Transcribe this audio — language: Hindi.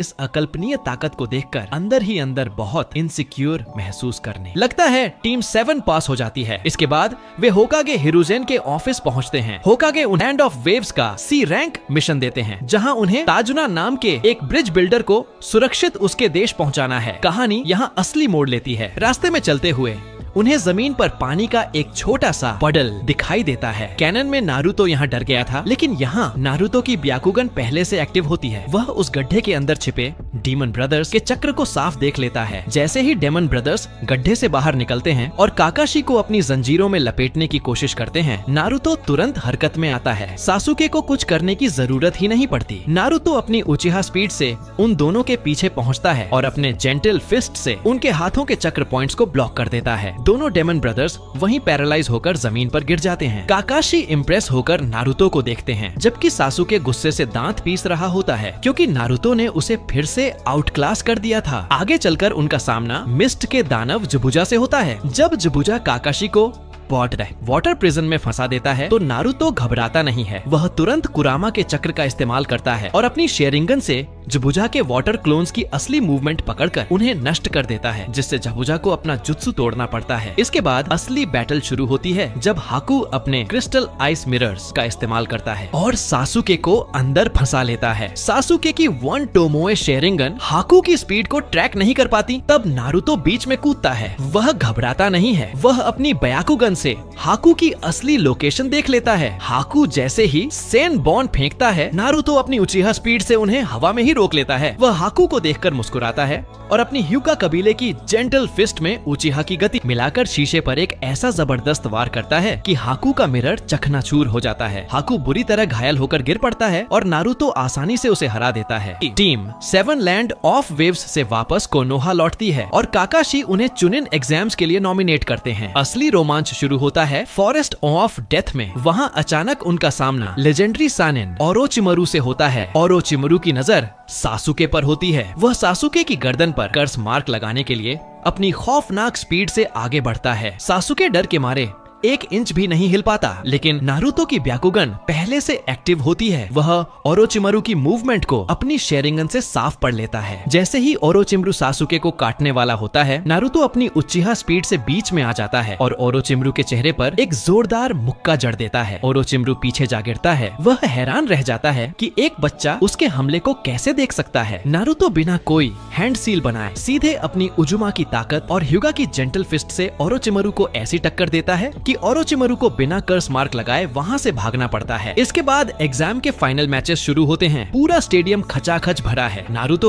इस अकल्पनीय ताकत को देखकर अंदर ही अंदर बहुत इनसिक्योर महसूस करने लगता है। टीम 7 पास हो जाती है। इसके बाद वे होकागे हिरुज़ेन के ऑफिस पहुंचते हैं। होकागे उन्हें लैंड ऑफ वेव्स का सी रैंक मिशन देते हैं, जहां उन्हें ताजुना नाम के एक ब्रिज बिल्डर को सुरक्षित उसके देश पहुंचाना है। कहानी यहां असली मोड़ लेती है। रास्ते में चलते हुए उन्हें जमीन पर पानी का एक छोटा सा पडल दिखाई देता है। कैनन में नारुतो यहाँ डर गया था, लेकिन यहाँ नारुतो की ब्याकुगन पहले से एक्टिव होती है। वह उस गड्ढे के अंदर छिपे डीमन ब्रदर्स के चक्र को साफ देख लेता है। जैसे ही डेमन ब्रदर्स गड्ढे से बाहर निकलते हैं और काकाशी को अपनी जंजीरों में लपेटने की कोशिश करते हैं, नारुतो तुरंत हरकत में आता है। सासुके को कुछ करने की जरूरत ही नहीं पड़ती। नारुतो अपनी उचिहा स्पीड से उन दोनों के पीछे पहुँचता है और अपने जेंटल फिस्ट से उनके हाथों के चक्र पॉइंट्स को ब्लॉक कर देता है। दोनों डेमन ब्रदर्स वहीं पैरालाइज होकर जमीन पर गिर जाते हैं। काकाशी इम्प्रेस होकर नारुतो को देखते हैं, जबकि सासुके गुस्से से दांत पीस रहा होता है, क्योंकि नारुतो ने उसे फिर से आउट क्लास कर दिया था। आगे चलकर उनका सामना मिस्ट के दानव जबुजा से होता है। जब जबुजा काकाशी को वाटर प्रिजन में फंसा देता है तो नारुतो घबराता नहीं है। वह तुरंत कुरामा के चक्र का इस्तेमाल करता है और अपनी शेरिंगन से जबुजा के वाटर क्लोन्स की असली मूवमेंट पकड़कर उन्हें नष्ट कर देता है, जिससे जबुजा को अपना जुत्सु तोड़ना पड़ता है। इसके बाद असली बैटल शुरू होती है, जब हाकू अपने क्रिस्टल आइस मिरर्स का इस्तेमाल करता है और सासुके को अंदर फंसा लेता है। सासुके की 1 टोमोए शेरिंगन हाकू की स्पीड को ट्रैक नहीं कर पाती। तब नारुतो बीच में कूदता है। वह घबराता नहीं है। वह अपनी बयाकुगन से हाकू की असली लोकेशन देख लेता है। हाकू जैसे ही सेन बॉन फेंकता है, नारुतो अपनी उचिहा स्पीड से उन्हें हवा में ही रोक लेता है। वह हाकू को देखकर मुस्कुराता है और अपनी ह्यूका कबीले की जेंटल फिस्ट में उचिहा की गति मिलाकर शीशे पर एक ऐसा जबरदस्त वार करता है कि हाकू का मिरर चकनाचूर हो जाता है। हाकू बुरी तरह घायल होकर गिर पड़ता है और नारुतो आसानी से उसे हरा देता है। टीम 7 लैंड ऑफ वेव्स से वापस कोनोहा लौटती है और काकाशी उन्हें चुनिन एग्जाम्स के लिए नॉमिनेट करते हैं। असली रोमांच शुरू होता है फॉरेस्ट ऑफ डेथ में। वहां अचानक उनका सामना लेजेंडरी सानिन ओरोचिमारू से होता है। ओरोचिमारू की नजर सासुके पर होती है। वह सासुके की गर्दन पर कर्स मार्क लगाने के लिए अपनी खौफनाक स्पीड से आगे बढ़ता है। सासुके डर के मारे 1 इंच भी नहीं हिल पाता, लेकिन नारुतो की ब्याकुगन पहले से एक्टिव होती है। वह ओरोचिमारू की मूवमेंट को अपनी शेरिंगन से साफ पढ़ लेता है। जैसे ही ओरोचिमारू सासुके को काटने वाला होता है, नारुतो अपनी उचिहा स्पीड से बीच में आ जाता है और ओरोचिमारू के चेहरे पर एक जोरदार मुक्का जड़ देता है। ओरोचिमारू पीछे जा गिरता है। वह हैरान रह जाता है कि एक बच्चा उसके हमले को कैसे देख सकता है। नारुतो बिना कोई हैंड सील बनाए सीधे अपनी उजुमा की ताकत और ह्यूगा की जेंटल फिस्ट से ओरोचिमारू को ऐसी टक्कर देता है कि ओरोचिमारू को बिना कर्स मार्क लगाए वहां से भागना पड़ता है। इसके बाद एग्जाम के फाइनल मैचेस शुरू होते हैं। पूरा स्टेडियम खचाखच भरा है। नारुतो का